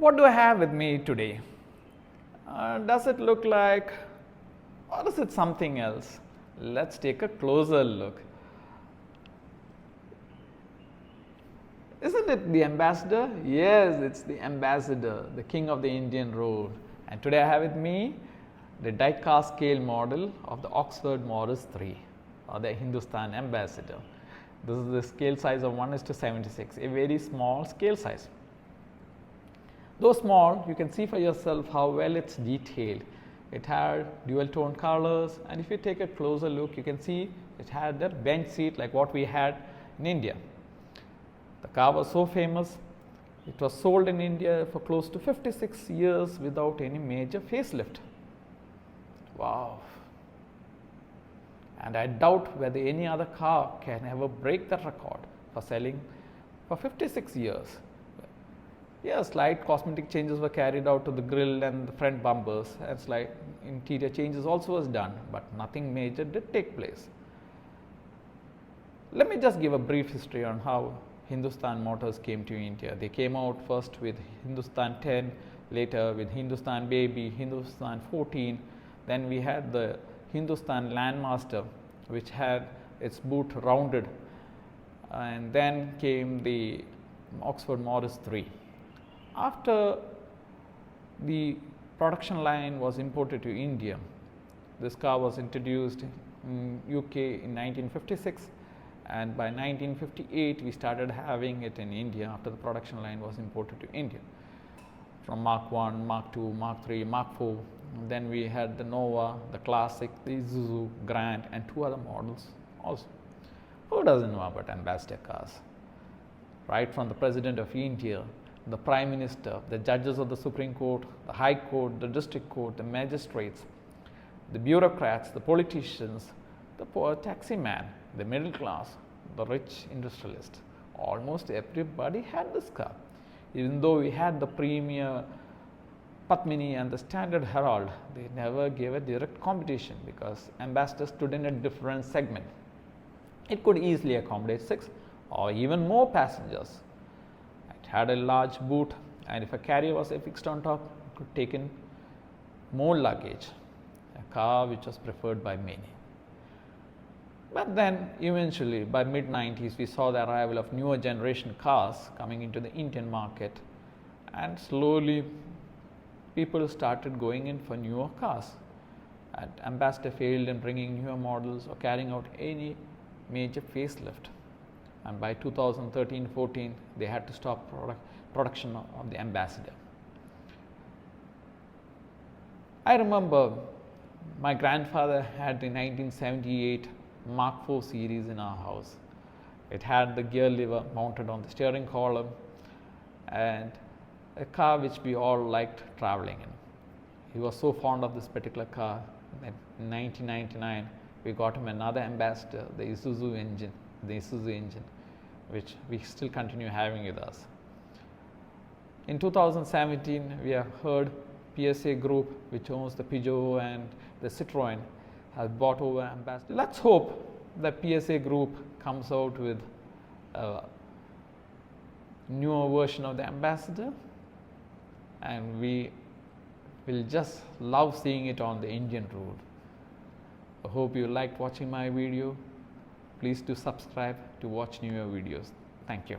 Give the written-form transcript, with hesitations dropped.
What do I have with me today? Does it look like, or is it something else? Let's take a closer look. Isn't it the ambassador? Yes, it's the ambassador, the king of the Indian road. And today I have with me the die-cast scale model of the Oxford Morris III, or the Hindustan ambassador. This is the scale size of 1:76, a very small scale size. Though small, you can see for yourself how well it's detailed. It had dual tone colors, and if you take a closer look, you can see it had a bench seat like what we had in India. The car was so famous, it was sold in India for close to 56 years without any major facelift. Wow! And I doubt whether any other car can ever break that record for selling for 56 years. Yes, slight cosmetic changes were carried out to the grille and the front bumpers, and slight interior changes also was done, but nothing major did take place. Let me just give a brief history on how Hindustan Motors came to India. They came out first with Hindustan 10, later with Hindustan Baby, Hindustan 14, then we had the Hindustan Landmaster, which had its boot rounded, and then came the Oxford Morris III. After the production line was imported to India, this car was introduced in UK in 1956, and by 1958 we started having it in India after the production line was imported to India. From Mark 1, Mark 2, Mark 3, Mark 4, and then we had the Nova, the Classic, the Isuzu, Grand, and two other models also. Who doesn't know about ambassador cars? Right from the President of India, the Prime Minister, the judges of the Supreme Court, the High Court, the District Court, the magistrates, the bureaucrats, the politicians, the poor taxi man, the middle class, the rich industrialist. Almost everybody had this car. Even though we had the Premier Padmini and the Standard Herald, they never gave a direct competition because Ambassador stood in a different segment. It could easily accommodate 6 or even more passengers. It had a large boot, and if a carrier was affixed on top, it could take in more luggage, a car which was preferred by many. But then eventually by mid-90s we saw the arrival of newer generation cars coming into the Indian market, and slowly people started going in for newer cars, and Ambassador failed in bringing newer models or carrying out any major facelift, and by 2013-14 they had to stop production of the Ambassador. I remember my grandfather had the 1978 Mark IV series in our house. It had the gear lever mounted on the steering column, and a car which we all liked traveling in. He was so fond of this particular car that in 1999 we got him another Ambassador, the Isuzu engine, which we still continue having with us. In 2017 we have heard PSA Group, which owns the Peugeot and the Citroën, has bought over Ambassador. Let's hope that PSA Group comes out with a newer version of the Ambassador, and we will just love seeing it on the Indian road. I hope you liked watching my video. Please do subscribe to watch newer videos. Thank you.